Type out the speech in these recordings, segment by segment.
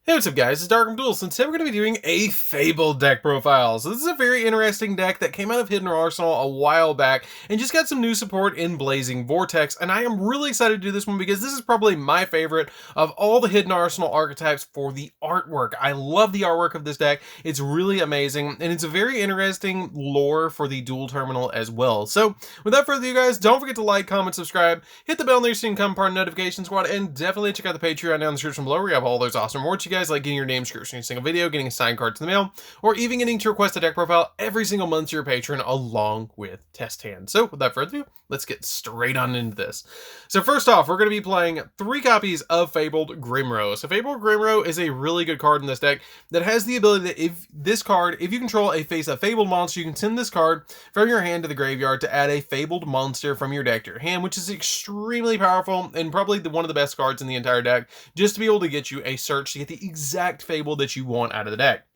Hey, what's up guys, it's DarkArmedDuelist, and today we're going to be doing a Fabled deck profile. So this is a very interesting deck that came out of Hidden Arsenal a while back, and just got some new support in Blazing Vortex, and I am really excited to do this one because this is probably my favorite of all the Hidden Arsenal archetypes for the artwork. I love the artwork of this deck, it's really amazing, and it's a very interesting lore for the dual terminal as well. So without further ado guys, don't forget to like, comment, subscribe, hit the bell near so you can become part of the notification squad, and definitely check out the Patreon down in the description below where you have all those awesome rewards you guys like getting your name scratched in a single video, getting a signed card to the mail, or even getting to request a deck profile every single month to your patron along with test hands. So without further ado, let's get straight on into this. So first off, we're going to be playing 3 copies of Fabled Grimrow. So Fabled Grimrow is a really good card in this deck that has the ability that if you control a Fabled monster, you can send this card from your hand to the graveyard to add a Fabled monster from your deck to your hand, which is extremely powerful and probably one of the best cards in the entire deck, just to be able to get you a search to get the exact Fable that you want out of the deck.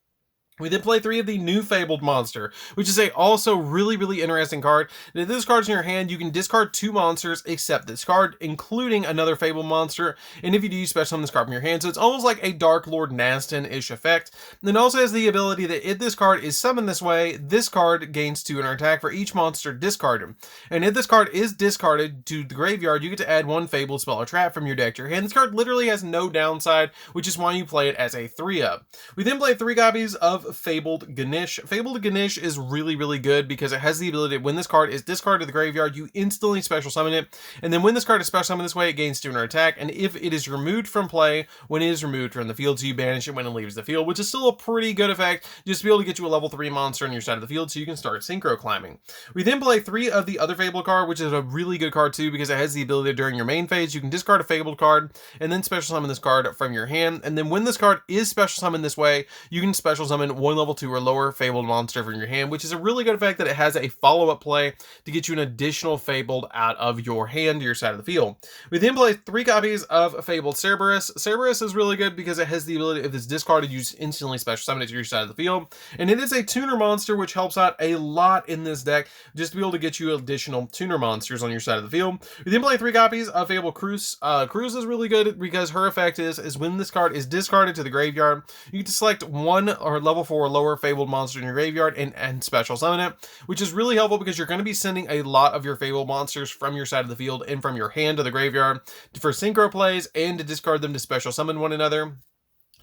We then play 3 of the new Fabled monster, which is a also really interesting card. And if this card's in your hand, you can discard 2 monsters except this card, including another Fabled monster. And if you do, you special summon this card from your hand. So it's almost like a Dark Lord Nastin-ish effect. And it also has the ability that if this card is summoned this way, this card gains 2 in attack for each monster discarded. And if this card is discarded to the graveyard, you get to add 1 Fabled spell or trap from your deck to your hand. This card literally has no downside, which is why you play it as a 3-up. We then play 3 copies of Fabled Ganesh. Fabled Ganesh is really good because it has the ability that when this card is discarded to the graveyard, you instantly special summon it, and then when this card is special summoned this way, it gains 2 in attack, and if it is removed from play when it is removed from the field, so you banish it when it leaves the field, which is still a pretty good effect, just to be able to get you a level 3 monster on your side of the field so you can start synchro climbing. We then play 3 of the other Fabled card, which is a really good card too because it has the ability that during your main phase, you can discard a Fabled card and then special summon this card from your hand, and then when this card is special summoned this way, you can special summon 1 level 2 or lower Fabled monster from your hand, which is a really good effect that it has a follow-up play to get you an additional Fabled out of your hand to your side of the field. We then play 3 copies of Fabled Cerberus. Cerberus is really good because it has the ability, if it's discarded, you just instantly special summon it to your side of the field, and it is a tuner monster, which helps out a lot in this deck, just to be able to get you additional tuner monsters on your side of the field. We then play 3 copies of Fabled Cruz. Cruz is really good because her effect is when this card is discarded to the graveyard, you get to select 1 or level 4 or lower Fabled monster in your graveyard and special summon it, which is really helpful because you're going to be sending a lot of your Fabled monsters from your side of the field and from your hand to the graveyard for synchro plays and to discard them to special summon one another.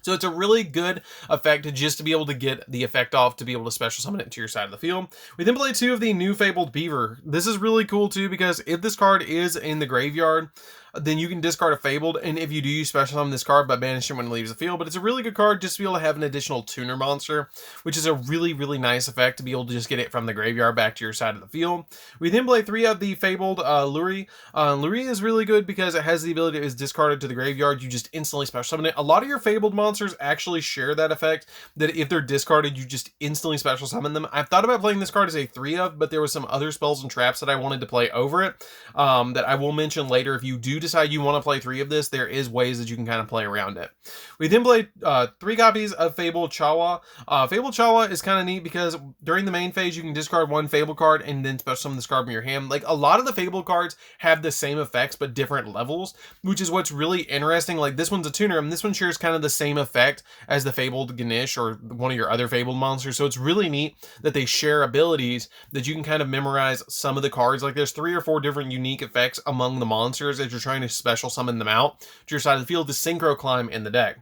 So it's a really good effect just to be able to get the effect off to be able to special summon it to your side of the field. We then play 2 of the new Fabled Beaver. This is really cool too because if this card is in the graveyard, then you can discard a Fabled, and if you do, you special summon this card by banishing when it leaves the field. But it's a really good card just to be able to have an additional tuner monster, which is a really nice effect to be able to just get it from the graveyard back to your side of the field. We then play 3 of the Fabled Luri. Luri is really good because it has the ability that is discarded to the graveyard, you just instantly special summon it. A lot of your Fabled monsters actually share that effect, that if they're discarded, you just instantly special summon them. I've thought about playing this card as a 3-of, but there was some other spells and traps that I wanted to play over it, that I will mention later. If you do decide you want to play 3 of this, there is ways that you can kind of play around it. We then play 3 copies of Fabled Chawa. Fabled Chawa is kind of neat because during the main phase, you can discard 1 Fabled card and then special summon this card from your hand. Like, a lot of the Fabled cards have the same effects but different levels, which is what's really interesting. Like, this one's a tuner, and this one shares kind of the same effect as the Fabled Ganesh or one of your other Fabled monsters. So it's really neat that they share abilities that you can kind of memorize some of the cards. Like, there's 3 or 4 different unique effects among the monsters as you're trying to special summon them out to your side of the field to synchro climb in the deck.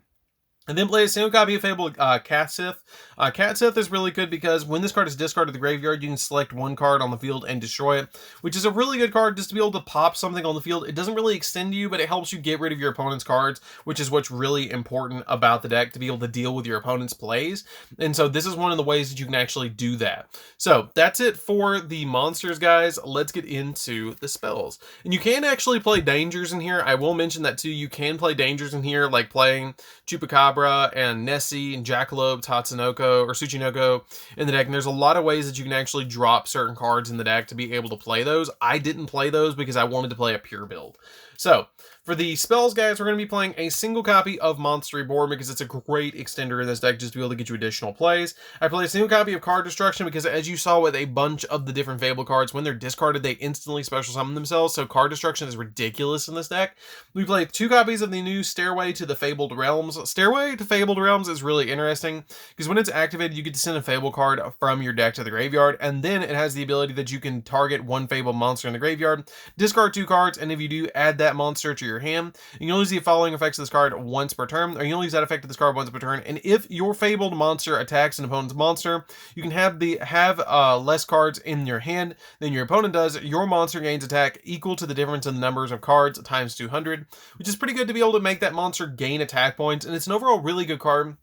And then play a single copy of Fabled Catsith. Catsith is really good because when this card is discarded to the graveyard, you can select 1 card on the field and destroy it, which is a really good card just to be able to pop something on the field. It doesn't really extend you, but it helps you get rid of your opponent's cards, which is what's really important about the deck, to be able to deal with your opponent's plays. And so this is one of the ways that you can actually do that. So that's it for the monsters, guys. Let's get into the spells. And you can actually play dangers in here. I will mention that too. You can play dangers in here, like playing Chupacabra and Nessie and Jackalope, Tatsunoko, or Tsuchinoko in the deck. And there's a lot of ways that you can actually drop certain cards in the deck to be able to play those. I didn't play those because I wanted to play a pure build. So For the spells, guys, we're going to be playing a single copy of Monster Reborn because it's a great extender in this deck just to be able to get you additional plays. I play a single copy of Card Destruction because, as you saw with a bunch of the different Fable cards, when they're discarded, they instantly special summon themselves, so Card Destruction is ridiculous in this deck. We play 2 copies of the new Stairway to the Fabled Realms. Stairway to Fabled Realms is really interesting because when it's activated, you get to send a Fable card from your deck to the graveyard, and then it has the ability that you can target one Fabled monster in the graveyard, discard 2 cards, and if you do, add that monster to your hand. You can only use the following effects of this card once per turn, or you can only use that effect of this card once per turn, and if your Fabled monster attacks an opponent's monster, you can have less cards in your hand than your opponent does. Your monster gains attack equal to the difference in the numbers of cards times 200, which is pretty good to be able to make that monster gain attack points, and it's an overall really good card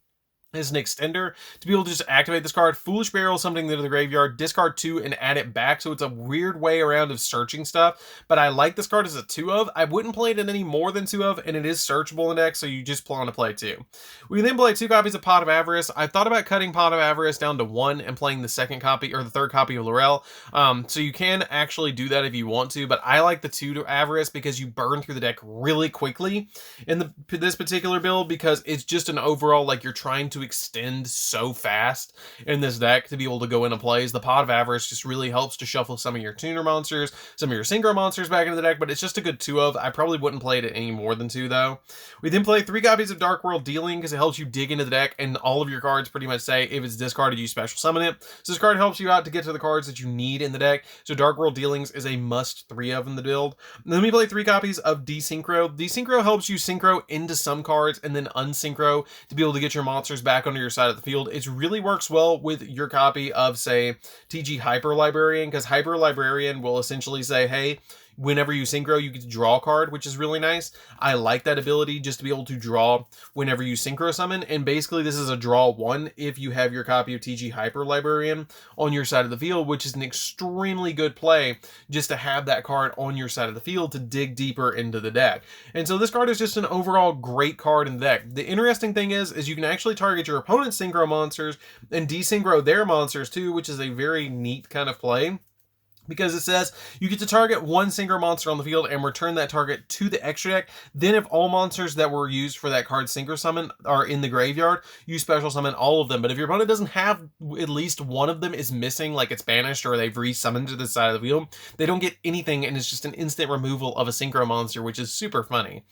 as an extender to be able to just activate this card, Foolish Burial something into the graveyard, discard 2 and add it back. So it's a weird way around of searching stuff, but I like this card as a 2 of. I wouldn't play it in any more than 2 of, and it is searchable in deck, so you just plan to play 2. We then play 2 copies of Pot of Avarice. I thought about cutting Pot of Avarice down to 1 and playing the second copy or the third copy of Laurel. So you can actually do that if you want to, but I like the 2 to Avarice because you burn through the deck really quickly in this particular build, because it's just an overall, like, you're trying to extend so fast in this deck to be able to go into plays. The Pot of Avarice just really helps to shuffle some of your tuner monsters, some of your synchro monsters back into the deck, but it's just a good 2 of. I probably wouldn't play it at any more than 2 though. We then play 3 copies of Dark World Dealing because it helps you dig into the deck, and all of your cards pretty much say if it's discarded, you special summon it. So this card helps you out to get to the cards that you need in the deck. So Dark World Dealings is a must 3 of in the build. And then we play 3 copies of Desynchro. Desynchro helps you synchro into some cards and then unsynchro to be able to get your monsters back onto your side of the field. It really works well with your copy of, say, TG Hyper Librarian, because Hyper Librarian will essentially say, hey, whenever you synchro, you get to draw a card, which is really nice. I like that ability just to be able to draw whenever you synchro summon, and basically this is a draw 1 if you have your copy of TG Hyper Librarian on your side of the field, which is an extremely good play just to have that card on your side of the field to dig deeper into the deck. And so this card is just an overall great card in the deck. The interesting thing is you can actually target your opponent's synchro monsters and desynchro their monsters too, which is a very neat kind of play, because it says you get to target one synchro monster on the field and return that target to the extra deck. Then if all monsters that were used for that card synchro summon are in the graveyard, you special summon all of them. But if your opponent doesn't have at least one of them is missing, like it's banished or they've resummoned to the side of the field, they don't get anything, and it's just an instant removal of a synchro monster, which is super funny.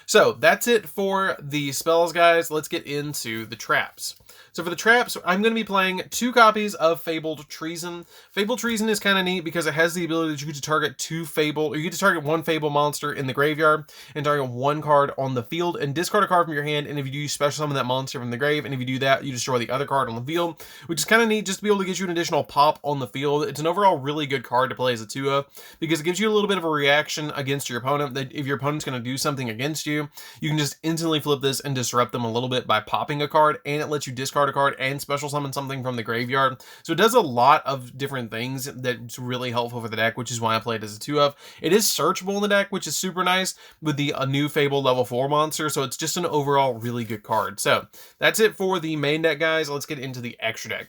So that's it for the spells, guys. Let's get into the traps. So for the traps, I'm going to be playing 2 copies of Fabled Treason. Fabled Treason is kind of neat because it has the ability that you get to target 2 Fable, or you get to target 1 Fable monster in the graveyard and target 1 card on the field and discard a card from your hand. And if you do, you special summon that monster from the grave. And if you do that, you destroy the other card on the field, which is kind of neat just to be able to get you an additional pop on the field. It's an overall really good card to play as a 2 of because it gives you a little bit of a reaction against your opponent, that if your opponent's going to do something against you, you can just instantly flip this and disrupt them a little bit by popping a card, and it lets you discard a card and special summon something from the graveyard. So it does a lot of different things that's really helpful for the deck, which is why I played as a 2 of. It is searchable in the deck, which is super nice with the new Fable level 4 monster, so it's just an overall really good card. So that's it for the main deck, guys. Let's get into the extra deck.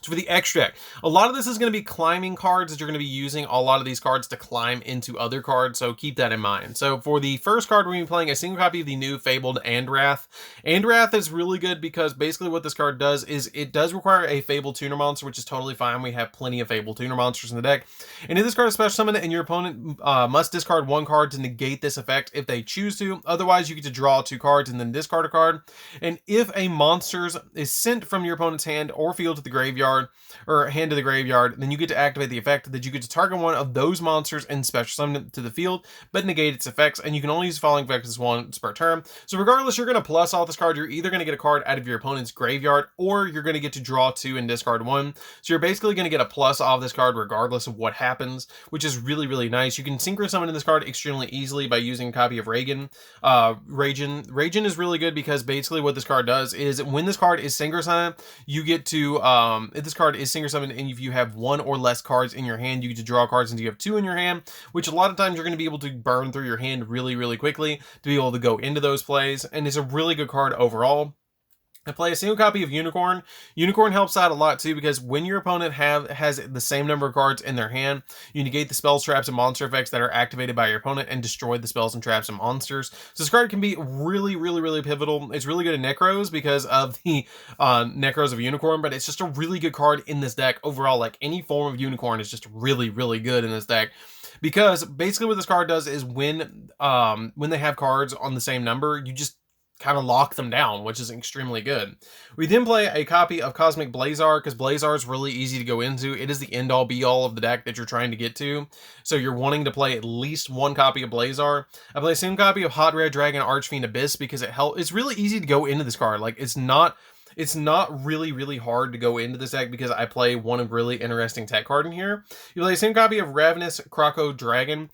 So for the extra deck, a lot of this is going to be climbing cards that you're going to be using a lot of these cards to climb into other cards, so keep that in mind. So for the first card, we're going to be playing a single copy of the new Fabled Andrath. Andrath is really good because basically what this card does is it does require a Fabled tuner monster, which is totally fine. We have plenty of Fabled tuner monsters in the deck. And if this card is special summoned, and your opponent must discard 1 card to negate this effect if they choose to. Otherwise, you get to draw 2 cards and then discard a card. And if a monster is sent from your opponent's hand or field to the graveyard, or hand to the graveyard, then you get to activate the effect that you get to target 1 of those monsters and special summon it to the field, but negate its effects, and you can only use the following effects once per turn. So regardless, you're going to plus off this card. You're either going to get a card out of your opponent's graveyard, or you're going to get to draw 2 and discard 1. So you're basically going to get a plus off this card regardless of what happens, which is really, really nice. You can synchro summon this card extremely easily by using a copy of Ragin. Ragin is really good because basically what this card does is when this card is synchro summoned, you get to, if this card is synchro summon, and if you have 1 or less cards in your hand, you get to draw cards until you have 2 in your hand, which a lot of times you're going to be able to burn through your hand really, really quickly to be able to go into those plays, and it's a really good card overall. I play a single copy of Unicorn. Unicorn helps out a lot too, because when your opponent has the same number of cards in their hand, you negate the spells, traps, and monster effects that are activated by your opponent and destroy the spells and traps and monsters. So this card can be really pivotal. It's really good at Necros because of the Necros of Unicorn, but it's just a really good card in this deck overall. Like, any form of Unicorn is just really good in this deck. Because basically what this card does is when they have cards on the same number, you just kind of lock them down, which is extremely good. We then play a copy of Cosmic Blazar, because Blazar is really easy to go into. It is the end-all be-all of the deck that you're trying to get to, so you're wanting to play at least one copy of Blazar. I play the same copy of Hot Red Dragon Archfiend Abyss because it's really easy to go into this card. Like, it's not really hard to go into this deck because I play one really interesting tech card in here. You play the same copy of Ravenous Croco Dragon.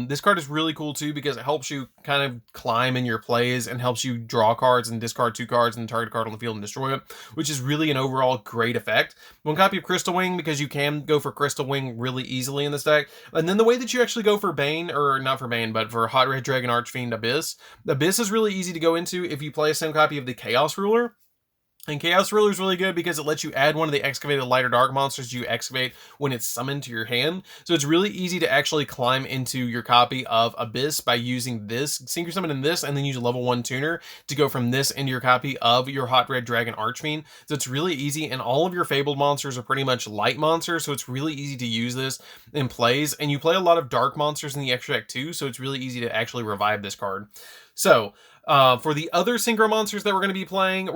This card is really cool too because it helps you kind of climb in your plays and helps you draw cards and discard 2 cards and target card on the field and destroy it, which is really an overall great effect. One copy of Crystal Wing because you can go for Crystal Wing really easily in this deck. And then the way that you actually go for Bane, or not for Bane, but for Hot Red Dragon Archfiend Abyss. Abyss is really easy to go into if you play the same copy of the Chaos Ruler. And Chaos Ruler is really good because it lets you add one of the excavated light or dark monsters you excavate when it's summoned to your hand. So it's really easy to actually climb into your copy of Abyss by using this, Synchro Summon in this, and then use a level 1 tuner to go from this into your copy of your Hot Red Dragon Archfiend. So it's really easy, and all of your Fabled monsters are pretty much light monsters, so it's really easy to use this in plays. And you play a lot of dark monsters in the extra deck too, so it's really easy to actually revive this card. So, for the other Synchro monsters that we're going to be playing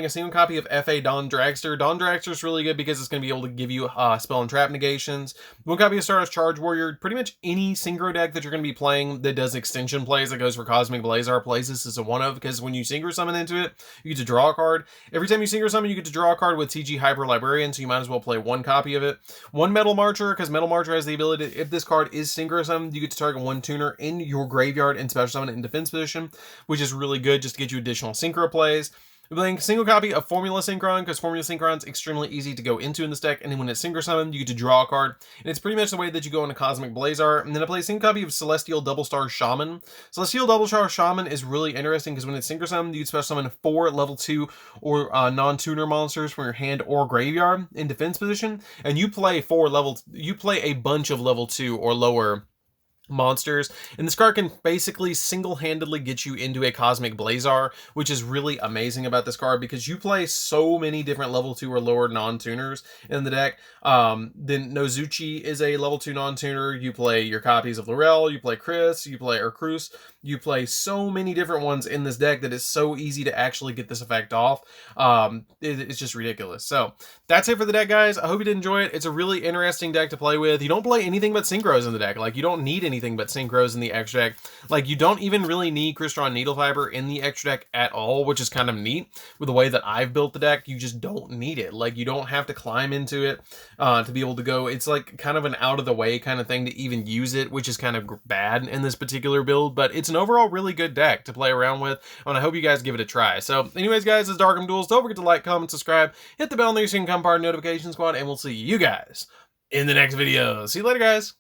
a single copy of F.A. Dawn Dragster. Dawn Dragster is really good because it's going to be able to give you spell and trap negations. One copy of Stardust Charge Warrior. Pretty much any Synchro deck that you're going to be playing that does extension plays, that goes for Cosmic Blazar plays, this is a one of, because when you Synchro Summon into it, you get to draw a card. Every time you Synchro Summon, you get to draw a card with TG Hyper Librarian, so you might as well play one copy of it. One Metal Marcher, because Metal Marcher has the ability, if this card is Synchro Summoned, you get to target one tuner in your graveyard and special summon it in defense position, which is really good just to get you additional Synchro plays. We're playing a single copy of Formula Synchron because Formula Synchron is extremely easy to go into in this deck, and then when it's Synchro Summoned, you get to draw a card, and it's pretty much the way that you go into Cosmic Blazar. And then I play a single copy of Celestial Double Star Shaman. Celestial Double Star Shaman is really interesting because when it's Synchro Summoned, you can special summon 4 level 2 or non-tuner monsters from your hand or graveyard in defense position, and you play a bunch of level 2 or lower monsters, and this card can basically single-handedly get you into a Cosmic Blazar, which is really amazing about this card because you play so many different level 2 or lower non-tuners in the deck. Then Nozuchi is a level 2 non-tuner. You play your copies of Laurel, you play Chris, you play Cruz. You play so many different ones in this deck that it's so easy to actually get this effect off. It's just ridiculous. So that's it for the deck, guys. I hope you did enjoy it. It's a really interesting deck to play with. You don't play anything but Synchros in the deck. Like, you don't need anything but Synchros in the extra deck. Like, you don't even really need Crystron Needle Fiber in the extra deck at all, which is kind of neat. With the way that I've built the deck, you just don't need it. Like, you don't have to climb into it to be able to go. It's like kind of an out of the way kind of thing to even use it, which is kind of bad in this particular build, but it's an overall really good deck to play around with, and I hope you guys give it a try. So anyways, guys, this is DarkArmedDuelist. Don't forget to like, comment, subscribe, hit the bell near so you can become part of the notification squad, and we'll see you guys in the next video. See you later, guys.